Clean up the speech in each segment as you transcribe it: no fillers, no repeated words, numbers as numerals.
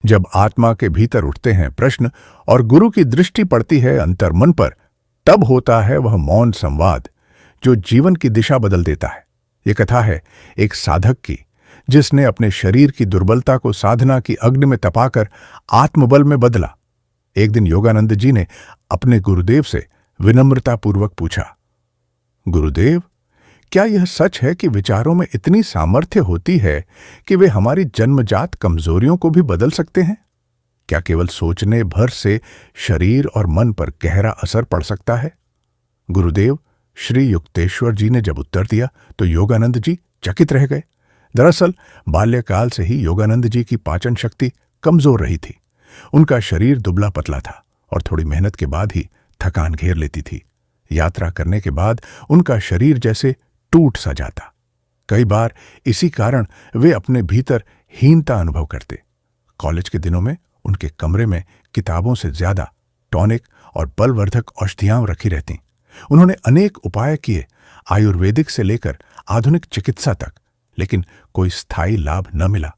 जब आत्मा के भीतर उठते हैं प्रश्न और गुरु की दृष्टि पड़ती है अंतर्मन पर, तब होता है वह मौन संवाद जो जीवन की दिशा बदल देता है। ये कथा है एक साधक की, जिसने अपने शरीर की दुर्बलता को साधना की अग्नि में तपाकर आत्मबल में बदला। एक दिन योगानंद जी ने अपने गुरुदेव से विनम्रतापूर्वक पूछा, गुरुदेव, क्या यह सच है कि विचारों में इतनी सामर्थ्य होती है कि वे हमारी जन्मजात कमजोरियों को भी बदल सकते हैं? क्या केवल सोचने भर से शरीर और मन पर गहरा असर पड़ सकता है? गुरुदेव श्री युक्तेश्वर जी ने जब उत्तर दिया तो योगानंद जी चकित रह गए। दरअसल बाल्यकाल से ही योगानंद जी की पाचन शक्ति कमजोर रही थी। उनका शरीर दुबला पतला था और थोड़ी मेहनत के बाद ही थकान घेर लेती थी। यात्रा करने के बाद उनका शरीर जैसे टूट सा जाता। कई बार इसी कारण वे अपने भीतर हीनता अनुभव करते। कॉलेज के दिनों में उनके कमरे में किताबों से ज्यादा टॉनिक और बलवर्धक औषधियां रखी रहती। उन्होंने अनेक उपाय किए, आयुर्वेदिक से लेकर आधुनिक चिकित्सा तक, लेकिन कोई स्थायी लाभ न मिला।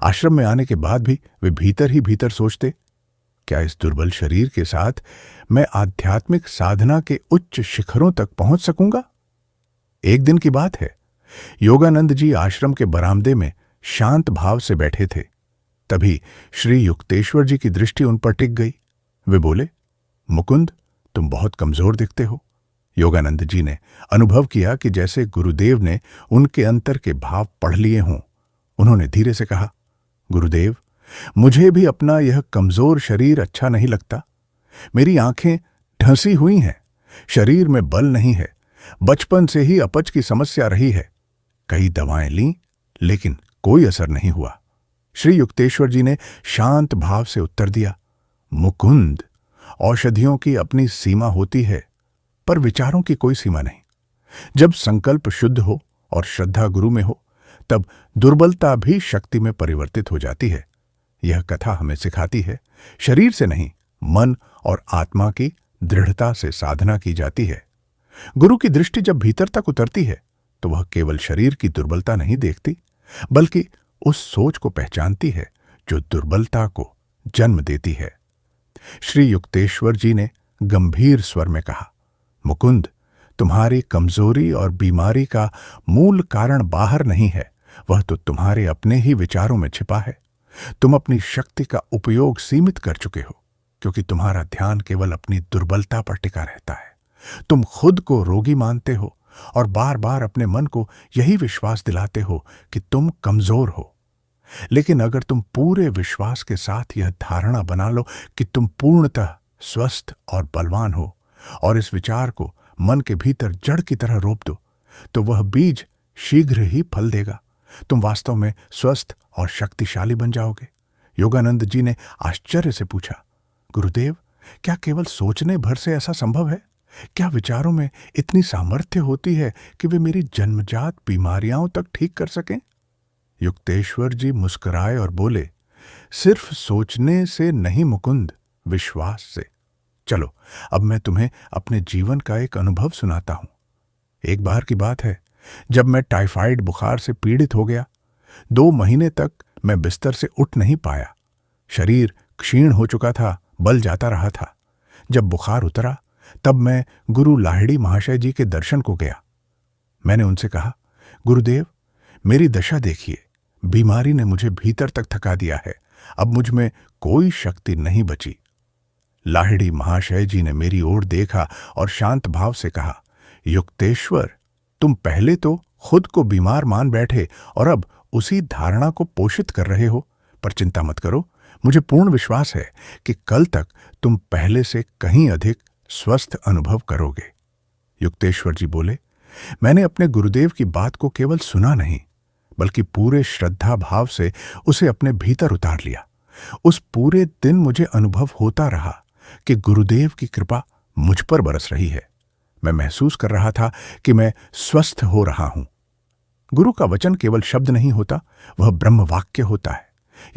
आश्रम में आने के बाद भी वे भीतर ही भीतर सोचते, क्या इस दुर्बल शरीर के साथ मैं आध्यात्मिक साधना के उच्च शिखरों तक पहुंच सकूंगा? एक दिन की बात है, योगानंद जी आश्रम के बरामदे में शांत भाव से बैठे थे। तभी श्री युक्तेश्वर जी की दृष्टि उन पर टिक गई। वे बोले, मुकुंद, तुम बहुत कमजोर दिखते हो। योगानंद जी ने अनुभव किया कि जैसे गुरुदेव ने उनके अंतर के भाव पढ़ लिए हों। उन्होंने धीरे से कहा, गुरुदेव, मुझे भी अपना यह कमजोर शरीर अच्छा नहीं लगता। मेरी आंखें ढंसी हुई हैं, शरीर में बल नहीं है, बचपन से ही अपच की समस्या रही है। कई दवाएं लीं, लेकिन कोई असर नहीं हुआ। श्री युक्तेश्वर जी ने शांत भाव से उत्तर दिया, मुकुंद, औषधियों की अपनी सीमा होती है, पर विचारों की कोई सीमा नहीं। जब संकल्प शुद्ध हो और श्रद्धा गुरु में हो, तब दुर्बलता भी शक्ति में परिवर्तित हो जाती है। यह कथा हमें सिखाती है, शरीर से नहीं, मन और आत्मा की दृढ़ता से साधना की जाती है। गुरु की दृष्टि जब भीतर तक उतरती है तो वह केवल शरीर की दुर्बलता नहीं देखती, बल्कि उस सोच को पहचानती है जो दुर्बलता को जन्म देती है। श्री युक्तेश्वर जी ने गंभीर स्वर में कहा, मुकुंद, तुम्हारी कमजोरी और बीमारी का मूल कारण बाहर नहीं है, वह तो तुम्हारे अपने ही विचारों में छिपा है। तुम अपनी शक्ति का उपयोग सीमित कर चुके हो, क्योंकि तुम्हारा ध्यान केवल अपनी दुर्बलता पर टिका रहता है। तुम खुद को रोगी मानते हो और बार बार अपने मन को यही विश्वास दिलाते हो कि तुम कमजोर हो। लेकिन अगर तुम पूरे विश्वास के साथ यह धारणा बना लो कि तुम पूर्णतः स्वस्थ और बलवान हो, और इस विचार को मन के भीतर जड़ की तरह रोप दो, तो वह बीज शीघ्र ही फल देगा। तुम वास्तव में स्वस्थ और शक्तिशाली बन जाओगे। योगानंद जी ने आश्चर्य से पूछा, गुरुदेव, क्या केवल सोचने भर से ऐसा संभव है? क्या विचारों में इतनी सामर्थ्य होती है कि वे मेरी जन्मजात बीमारियों तक ठीक कर सकें? युक्तेश्वर जी मुस्कुराए और बोले, सिर्फ सोचने से नहीं मुकुंद, विश्वास से। चलो, अब मैं तुम्हें अपने जीवन का एक अनुभव सुनाता हूं। एक बार की बात है, जब मैं टाइफाइड बुखार से पीड़ित हो गया। 2 महीने तक मैं बिस्तर से उठ नहीं पाया। शरीर क्षीण हो चुका था, बल जाता रहा था। जब बुखार उतरा, तब मैं गुरु लाहिड़ी महाशय जी के दर्शन को गया। मैंने उनसे कहा, गुरुदेव, मेरी दशा देखिए, बीमारी ने मुझे भीतर तक थका दिया है, अब मुझ में कोई शक्ति नहीं बची। लाहिड़ी महाशय जी ने मेरी ओर देखा और शांत भाव से कहा, युक्तेश्वर, तुम पहले तो खुद को बीमार मान बैठे और अब उसी धारणा को पोषित कर रहे हो, पर चिंता मत करो, मुझे पूर्ण विश्वास है कि कल तक तुम पहले से कहीं अधिक स्वस्थ अनुभव करोगे। युक्तेश्वर जी बोले, मैंने अपने गुरुदेव की बात को केवल सुना नहीं, बल्कि पूरे श्रद्धा भाव से उसे अपने भीतर उतार लिया। उस पूरे दिन मुझे अनुभव होता रहा कि गुरुदेव की कृपा मुझ पर बरस रही है। मैं महसूस कर रहा था कि मैं स्वस्थ हो रहा हूं। गुरु का वचन केवल शब्द नहीं होता, वह ब्रह्म वाक्य होता है।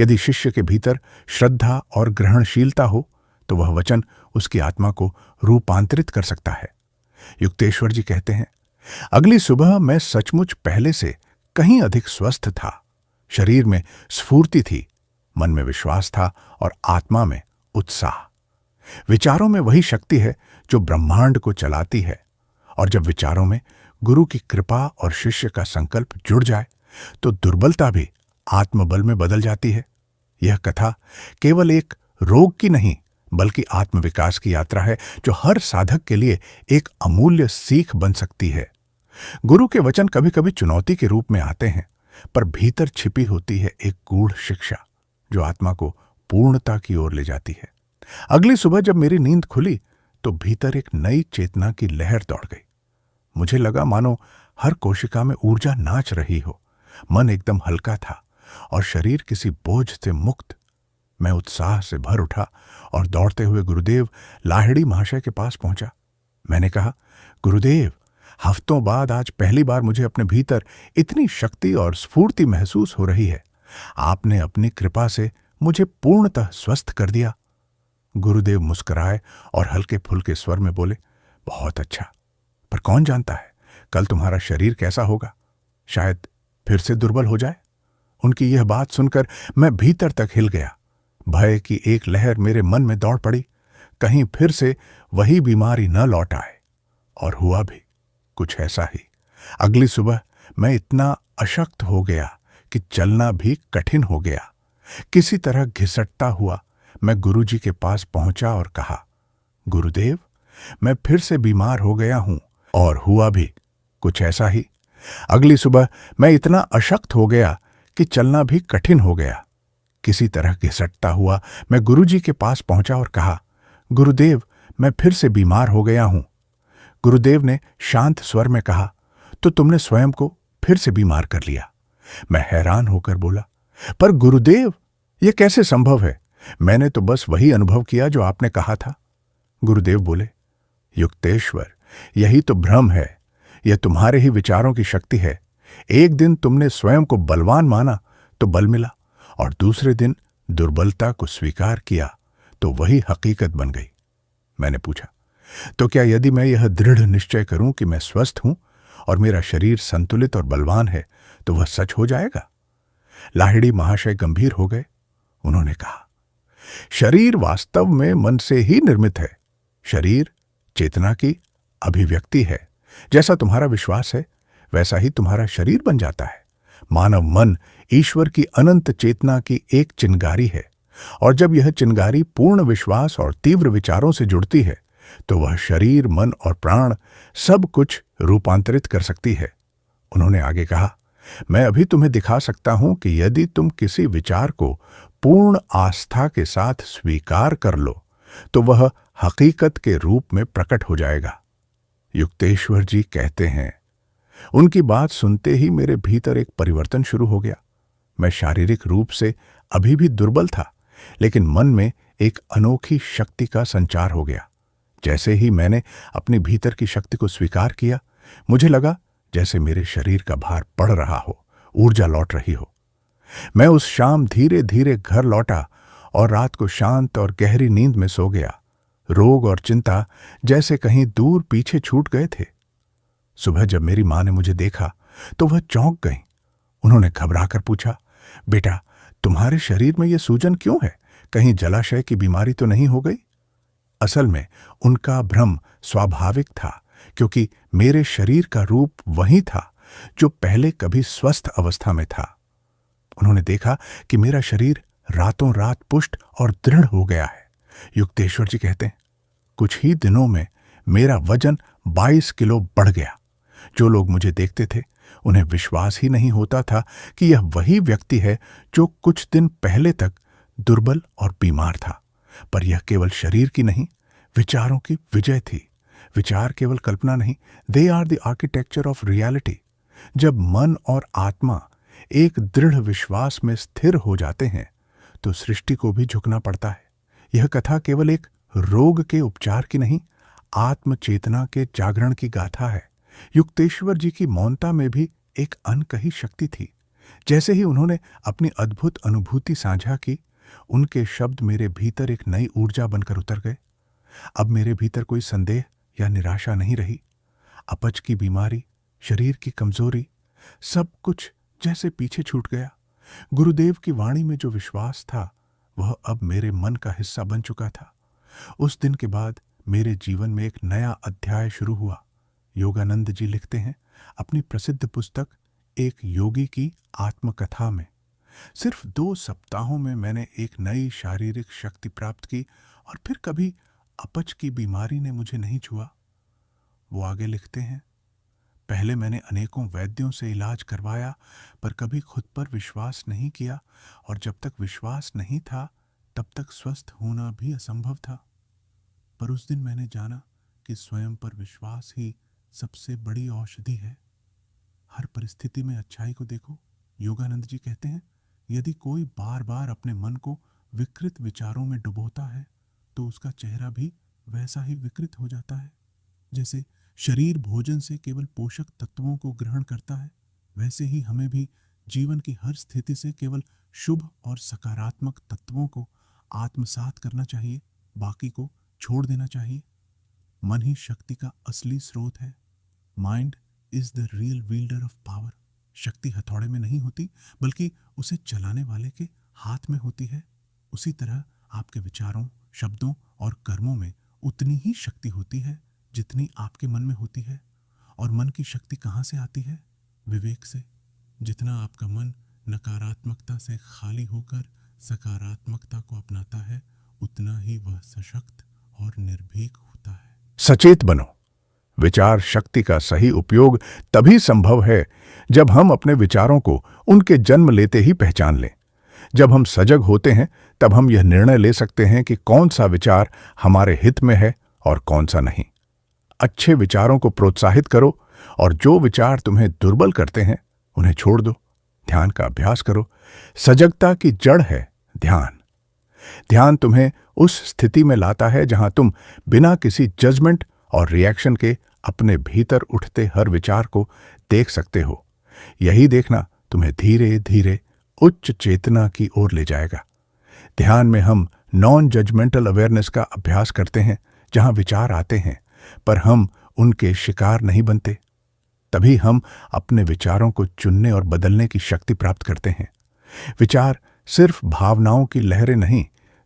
यदि शिष्य के भीतर श्रद्धा और ग्रहणशीलता हो तो वह वचन उसकी आत्मा को रूपांतरित कर सकता है। युक्तेश्वर जी कहते हैं, अगली सुबह मैं सचमुच पहले से कहीं अधिक स्वस्थ था। शरीर में स्फूर्ति थी, मन में विश्वास था और आत्मा में उत्साह। विचारों में वही शक्ति है जो ब्रह्मांड को चलाती है, और जब विचारों में गुरु की कृपा और शिष्य का संकल्प जुड़ जाए तो दुर्बलता भी आत्मबल में बदल जाती है। यह कथा केवल एक रोग की नहीं बल्कि आत्मविकास की यात्रा है, जो हर साधक के लिए एक अमूल्य सीख बन सकती है। गुरु के वचन कभी कभी चुनौती के रूप में आते हैं, पर भीतर छिपी होती है एक गूढ़ शिक्षा जो आत्मा को पूर्णता की ओर ले जाती है। अगली सुबह जब मेरी नींद खुली तो भीतर एक नई चेतना की लहर दौड़ गई। मुझे लगा मानो हर कोशिका में ऊर्जा नाच रही हो। मन एकदम हल्का था और शरीर किसी बोझ से मुक्त। मैं उत्साह से भर उठा और दौड़ते हुए गुरुदेव लाहिड़ी महाशय के पास पहुंचा। मैंने कहा, गुरुदेव, हफ्तों बाद आज पहली बार मुझे अपने भीतर इतनी शक्ति और स्फूर्ति महसूस हो रही है। आपने अपनी कृपा से मुझे पूर्णतः स्वस्थ कर दिया। गुरुदेव मुस्कुराए और हल्के फुल्के स्वर में बोले, बहुत अच्छा, पर कौन जानता है कल तुम्हारा शरीर कैसा होगा, शायद फिर से दुर्बल हो जाए। उनकी यह बात सुनकर मैं भीतर तक हिल गया। भय की एक लहर मेरे मन में दौड़ पड़ी, कहीं फिर से वही बीमारी न लौट आए। और हुआ भी कुछ ऐसा ही। अगली सुबह मैं इतना अशक्त हो गया कि चलना भी कठिन हो गया। किसी तरह घिसटता हुआ मैं गुरुजी के पास पहुंचा और कहा, गुरुदेव, मैं फिर से बीमार हो गया हूं। और हुआ भी कुछ ऐसा ही। अगली सुबह मैं इतना अशक्त हो गया कि चलना भी कठिन हो गया। किसी तरह घिसटता हुआ मैं गुरुजी के पास पहुंचा और कहा, गुरुदेव, मैं फिर से बीमार हो गया हूं। गुरुदेव ने शांत स्वर में कहा, तो तुमने स्वयं को फिर से बीमार कर लिया। मैं हैरान होकर बोला, पर गुरुदेव, यह कैसे संभव है? मैंने तो बस वही अनुभव किया जो आपने कहा था। गुरुदेव बोले, युक्तेश्वर, यही तो भ्रम है। यह तुम्हारे ही विचारों की शक्ति है। एक दिन तुमने स्वयं को बलवान माना तो बल मिला, और दूसरे दिन दुर्बलता को स्वीकार किया तो वही हकीकत बन गई। मैंने पूछा, तो क्या यदि मैं यह दृढ़ निश्चय करूं कि मैं स्वस्थ हूं और मेरा शरीर संतुलित और बलवान है, तो वह सच हो जाएगा? लाहिड़ी महाशय गंभीर हो गए। उन्होंने कहा, शरीर वास्तव में मन से ही निर्मित है। शरीर चेतना की अभिव्यक्ति है। जैसा तुम्हारा विश्वास है वैसा ही तुम्हारा शरीर बन जाता है। मानव मन ईश्वर की अनंत चेतना की एक चिंगारी है, और जब यह चिंगारी पूर्ण विश्वास और तीव्र विचारों से जुड़ती है तो वह शरीर, मन और प्राण सब कुछ रूपांतरित कर सकती है। उन्होंने आगे कहा, मैं अभी तुम्हें दिखा सकता हूं कि यदि तुम किसी विचार को पूर्ण आस्था के साथ स्वीकार कर लो तो वह हकीकत के रूप में प्रकट हो जाएगा। युक्तेश्वर जी कहते हैं। उनकी बात सुनते ही मेरे भीतर एक परिवर्तन शुरू हो गया। मैं शारीरिक रूप से अभी भी दुर्बल था, लेकिन मन में एक अनोखी शक्ति का संचार हो गया। जैसे ही मैंने अपने भीतर की शक्ति को स्वीकार किया, मुझे लगा जैसे मेरे शरीर का भार पड़ रहा हो, ऊर्जा लौट रही हो। मैं उस शाम धीरे धीरे घर लौटा और रात को शांत और गहरी नींद में सो गया। रोग और चिंता जैसे कहीं दूर पीछे छूट गए थे। सुबह जब मेरी मां ने मुझे देखा तो वह चौंक गई। उन्होंने घबराकर पूछा, बेटा, तुम्हारे शरीर में यह सूजन क्यों है? कहीं जलाशय की बीमारी तो नहीं हो गई? असल में उनका भ्रम स्वाभाविक था, क्योंकि मेरे शरीर का रूप वही था जो पहले कभी स्वस्थ अवस्था में था। उन्होंने देखा कि मेरा शरीर रातों रात पुष्ट और दृढ़ हो गया है। युक्तेश्वर जी कहते हैं, कुछ ही दिनों में मेरा वजन 22 किलो बढ़ गया। जो लोग मुझे देखते थे उन्हें विश्वास ही नहीं होता था कि यह वही व्यक्ति है जो कुछ दिन पहले तक दुर्बल और बीमार था। पर यह केवल शरीर की नहीं, विचारों की विजय थी। विचार केवल कल्पना नहीं, they are the architecture of reality. जब मन और आत्मा एक दृढ़ विश्वास में स्थिर हो जाते हैं तो सृष्टि को भी झुकना पड़ता है। यह कथा केवल एक रोग के उपचार की नहीं, आत्मचेतना के जागरण की गाथा है। युक्तेश्वर जी की मौनता में भी एक अनकही शक्ति थी। जैसे ही उन्होंने अपनी अद्भुत अनुभूति साझा की, उनके शब्द मेरे भीतर एक नई ऊर्जा बनकर उतर गए। अब मेरे भीतर कोई संदेह या निराशा नहीं रही। अपच की बीमारी, शरीर की कमजोरी, सब कुछ जैसे पीछे छूट गया। गुरुदेव की वाणी में जो विश्वास था वह अब मेरे मन का हिस्सा बन चुका था। उस दिन के बाद मेरे जीवन में एक नया अध्याय शुरू हुआ। योगानंद जी लिखते हैं अपनी प्रसिद्ध पुस्तक एक योगी की आत्मकथा में, सिर्फ 2 सप्ताहों में मैंने एक नई शारीरिक शक्ति प्राप्त की और फिर कभी अपच की बीमारी ने मुझे नहीं छुआ। वो आगे लिखते हैं, पहले मैंने अनेकों वैद्यों से इलाज करवाया पर कभी खुद पर विश्वास नहीं किया, और जब तक विश्वास नहीं था तब तक स्वस्थ होना भी असंभव था। पर उस दिन मैंने जाना कि स्वयं पर विश्वास ही सबसे बड़ी औषधि है। हर परिस्थिति में अच्छाई को देखो। योगानंद जी कहते हैं, यदि कोई बार बार अपने मन को विकृत विचारों में डुबोता है तो उसका चेहरा भी वैसा ही विकृत हो जाता है। जैसे शरीर भोजन से केवल पोषक तत्वों को ग्रहण करता है, वैसे ही हमें भी जीवन की हर स्थिति से केवल शुभ और सकारात्मक तत्वों को आत्मसात करना चाहिए, बाकी को छोड़ देना चाहिए। मन ही शक्ति का असली स्रोत है। Mind is the real wielder of power. शक्ति हथौड़े में नहीं होती बल्कि उसे चलाने वाले के हाथ में होती है। उसी तरह आपके विचारों, शब्दों और कर्मों में उतनी ही शक्ति होती है जितनी आपके मन में होती है। और मन की शक्ति कहाँ से आती है? विवेक से। जितना आपका मन नकारात्मकता से खाली होकर सकारात्मकता को अपनाता है, उतना ही वह सशक्त और निर्भीक होता है। सचेत बनो। विचार शक्ति का सही उपयोग तभी संभव है जब हम अपने विचारों को उनके जन्म लेते ही पहचान लें। जब हम सजग होते हैं तब हम यह निर्णय ले सकते हैं कि कौन सा विचार हमारे हित में है और कौन सा नहीं। अच्छे विचारों को प्रोत्साहित करो और जो विचार तुम्हें दुर्बल करते हैं उन्हें छोड़ दो। ध्यान का अभ्यास करो। सजगता की जड़ है ध्यान। ध्यान तुम्हें उस स्थिति में लाता है जहां तुम बिना किसी जजमेंट और रिएक्शन के अपने भीतर उठते हर विचार को देख सकते हो। यही देखना तुम्हें धीरे धीरे उच्च चेतना की ओर ले जाएगा। ध्यान में हम नॉन जजमेंटल अवेयरनेस का अभ्यास करते हैं, जहां विचार आते हैं पर हम उनके शिकार नहीं बनते। तभी हम अपने विचारों को चुनने और बदलने की शक्ति प्राप्त करते हैं। विचार सिर्फ भावनाओं की लहरें नहीं,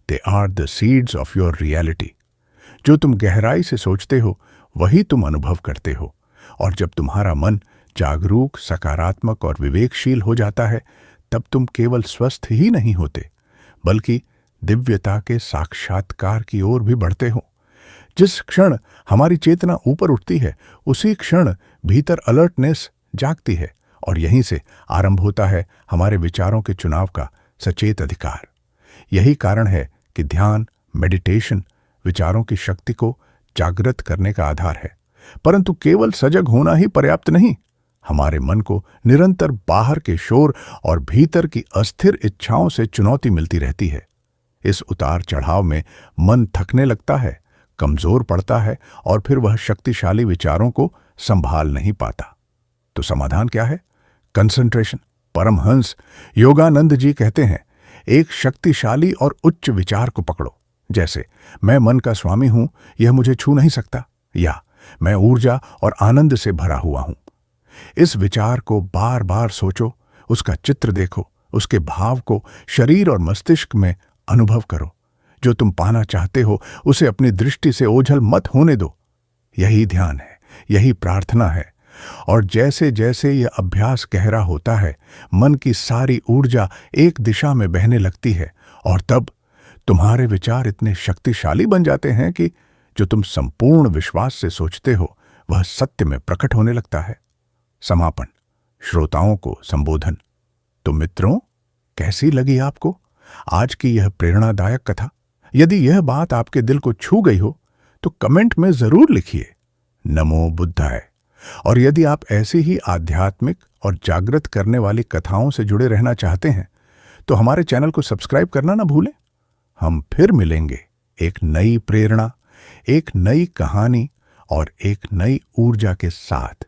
they are the seeds of your reality. जो तुम गहराई से सोचते हो वही तुम अनुभव करते हो, और जब तुम्हारा मन जागरूक, सकारात्मक और विवेकशील हो जाता है तब तुम केवल स्वस्थ ही नहीं होते बल्कि दिव्यता के साक्षात्कार की ओर भी बढ़ते हो। जिस क्षण हमारी चेतना ऊपर उठती है उसी क्षण भीतर अलर्टनेस जागती है, और यहीं से आरंभ होता है हमारे विचारों के चुनाव का सचेत अधिकार। यही कारण है कि ध्यान, मेडिटेशन विचारों की शक्ति को जागृत करने का आधार है। परंतु केवल सजग होना ही पर्याप्त नहीं। हमारे मन को निरंतर बाहर के शोर और भीतर की अस्थिर इच्छाओं से चुनौती मिलती रहती है। इस उतार चढ़ाव में मन थकने लगता है, कमजोर पड़ता है और फिर वह शक्तिशाली विचारों को संभाल नहीं पाता। तो समाधान क्या है? कंसंट्रेशन। परमहंस योगानंद जी कहते हैं, एक शक्तिशाली और उच्च विचार को पकड़ो, जैसे मैं मन का स्वामी हूं, यह मुझे छू नहीं सकता, या मैं ऊर्जा और आनंद से भरा हुआ हूं। इस विचार को बार बार सोचो, उसका चित्र देखो, उसके भाव को शरीर और मस्तिष्क में अनुभव करो। जो तुम पाना चाहते हो उसे अपनी दृष्टि से ओझल मत होने दो। यही ध्यान है, यही प्रार्थना है। और जैसे जैसे यह अभ्यास गहरा होता है, मन की सारी ऊर्जा एक दिशा में बहने लगती है, और तब तुम्हारे विचार इतने शक्तिशाली बन जाते हैं कि जो तुम संपूर्ण विश्वास से सोचते हो वह सत्य में प्रकट होने लगता है। समापन। श्रोताओं को संबोधन। तो मित्रों, कैसी लगी आपको आज की यह प्रेरणादायक कथा? यदि यह बात आपके दिल को छू गई हो तो कमेंट में जरूर लिखिए नमो बुद्धाय। और यदि आप ऐसी ही आध्यात्मिक और जागृत करने वाली कथाओं से जुड़े रहना चाहते हैं तो हमारे चैनल को सब्सक्राइब करना ना भूलें। हम फिर मिलेंगे एक नई प्रेरणा, एक नई कहानी और एक नई ऊर्जा के साथ।